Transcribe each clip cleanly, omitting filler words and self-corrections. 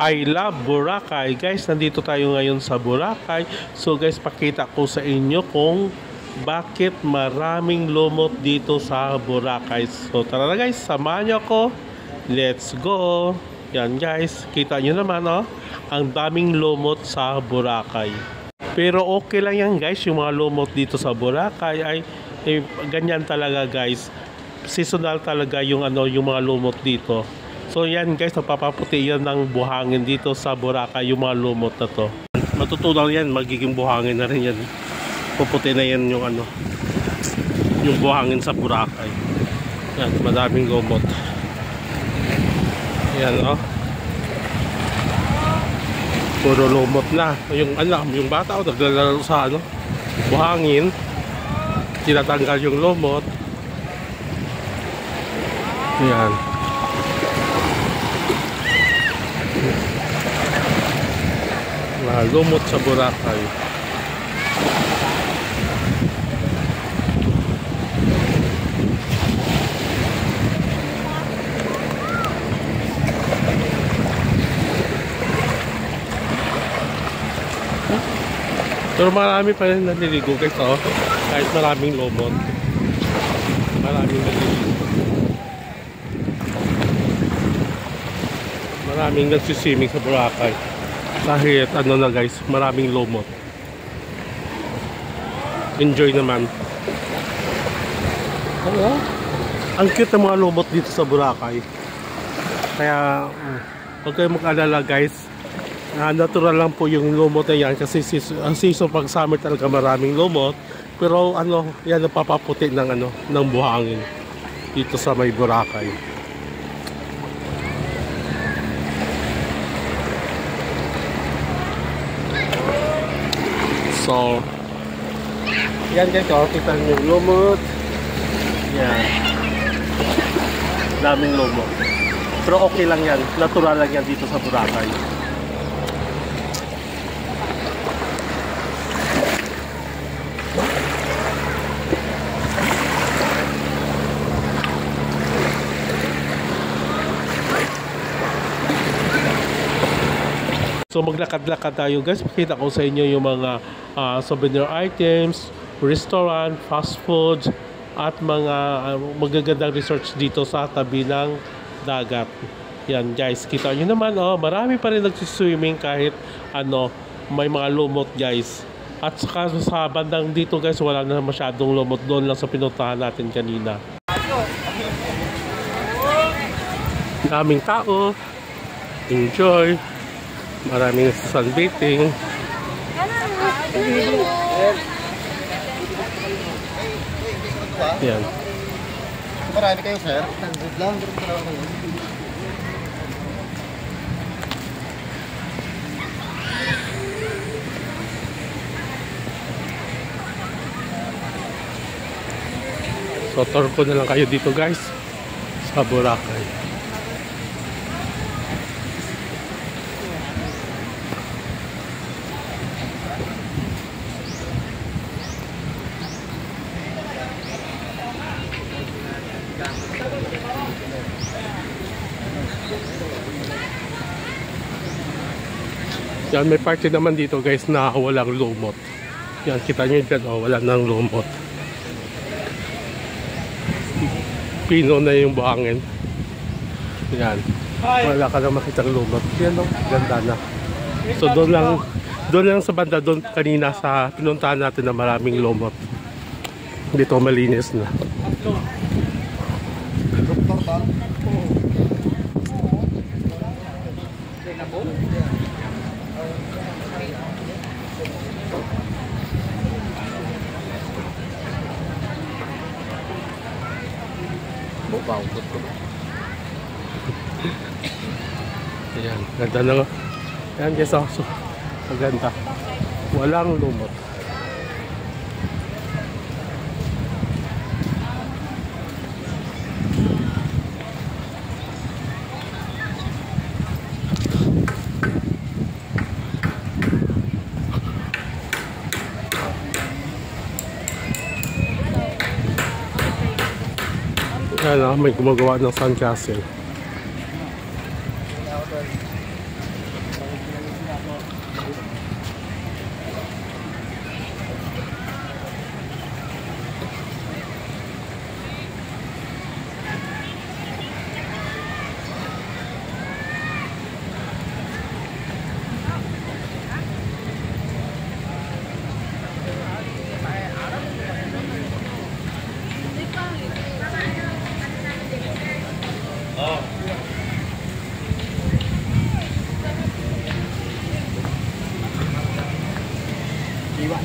I love Boracay. Guys, nandito tayo ngayon sa Boracay. So guys, pakita ko sa inyo kung bakit maraming lumot dito sa Boracay. So tara na guys, samahan nyo ako. Let's go. Yan guys, kita nyo naman oh, ang daming lumot sa Boracay. Pero okay lang yan guys, yung mga lumot dito sa Boracay ay ganyan talaga guys. Seasonal talaga yung yung mga lumot dito. So yan guys, napapaputi yan ng buhangin dito sa Boracay, yung mga lumot na to. Matutunaw yan, magiging buhangin na rin yan. Puputi na yan yung yung buhangin sa Boracay. Yan, madaming lumot. Yan oh. Puro lumot na. Yung yung bata naglalaro sa buhangin. Tinatanggal yung lumot. Yan. Lumot sa Boracay. Pero marami pa rin naliligo guys oh. Kahit maraming lumot, maraming naliligo. Maraming nagsiswimming sa Boracay. Kahit na guys, maraming lumot. Enjoy naman. Oo. Ang cute ng mga lumot dito sa Boracay. Kaya huwag kayong mag-alala guys. Natural lang po yung lumot na yan. Kasi ang season pag summer talaga maraming lumot. Pero yan napapaputi ng buhangin dito sa may Boracay. So, yan guys, kita nyo yung lumot. Yan. Daming lumot. Pero okay lang yan. Natural lang yan dito sa Boracay. So maglakad-lakad tayo guys. Pakita ko sa inyo yung mga souvenir items, restaurant, fast food, at mga magagandang resorts dito sa tabi ng dagat. Yan guys, kita nyo naman oh, marami pa rin nagsiswimming kahit may mga lumot guys. At saka sa bandang dito guys, wala na masyadong lumot, doon lang sa pinuntahan natin kanina. Daming tao. Enjoy. Maraming sunbathing. Yan. Marami kayo, sir? 100 lang. So, tour ko na lang kayo dito guys sa Boracay. Yan, may party naman dito guys na walang lumot. Yan, kita nyo dyan oh, wala nang lumot. Pino na yung buhangin. Yan, wala ka na makitang lumot. Yan oh, ganda na. So doon lang sa banda, doon kanina sa pinuntahan natin na maraming lumot. Dito malinis na. Ayan, ganda na nga. Ayan guys, so maganda. Walang lumot. Ayan, may gumagawa ng sandcastle.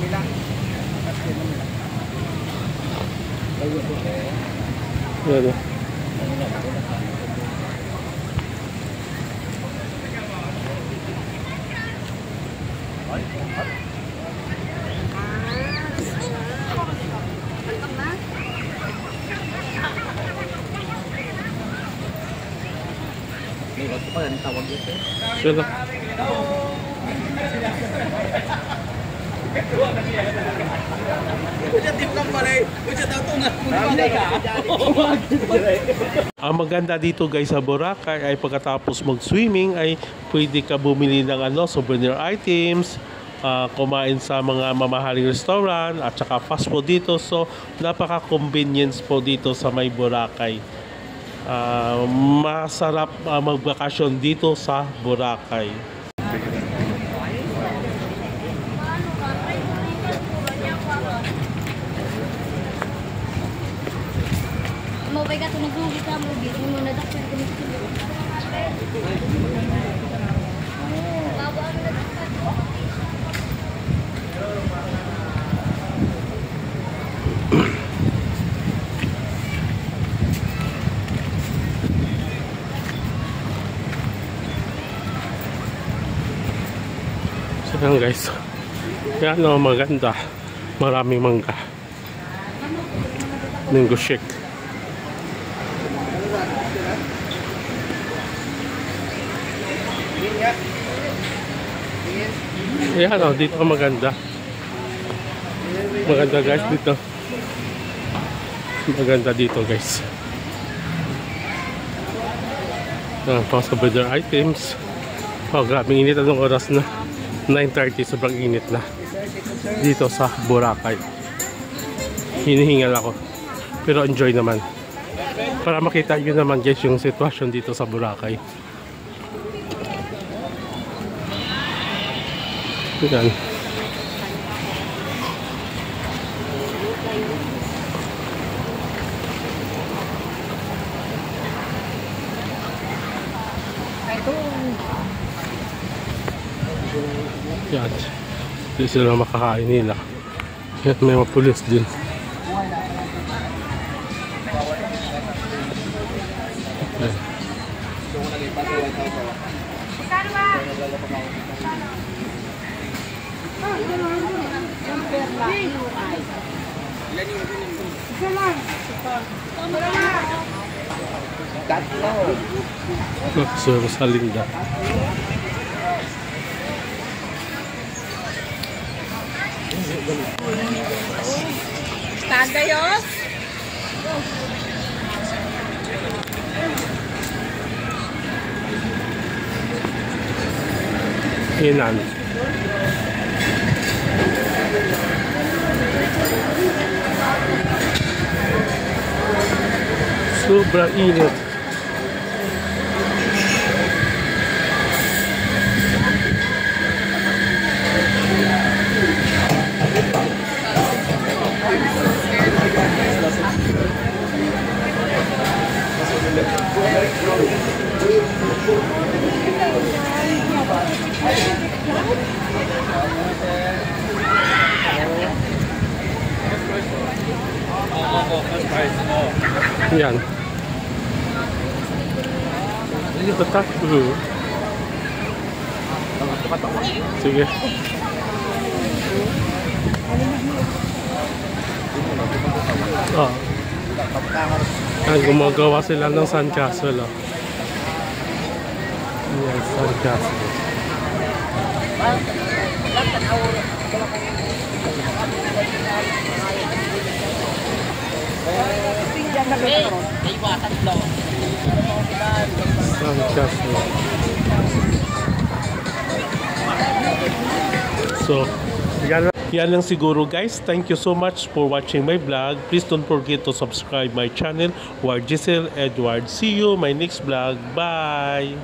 Yan. Sila. Ang maganda dito guys sa Boracay ay pagkatapos mag-swimming ay pwede ka bumili ng souvenir items, kumain sa mga mamahaling restaurant at saka fast food dito. So napaka-convenience po dito sa may Boracay. Masarap magbakasyon dito sa Boracay. Mau baik atau nunggu kita mau bikin mau nadak cari kemana? So yan guys, yan maganda, maraming mangga, mango shake. Ayan dito maganda. Maganda guys dito. Maganda dito guys. Pang souvenir items. Grabe init anong oras na. 9:30, sobrang init na. Dito sa Boracay. Hinihingal ako. Pero enjoy naman. Para makita nyo naman guys yung sitwasyon dito sa Boracay. Yan. Yan. Hindi sila makakain nila. Yan, may mga pulis din. Yan. So, sa linda. Tagayos. Inan. Sobrang init. Yan. Ini betul dulu. Sige. Gumagawa sila ng sandcastle. Yan, sandcastle. So, yan lang siguro guys. Thank you so much for watching my vlog. Please don't forget to subscribe my channel, Ward Giselle Edward. See you my next vlog. Bye!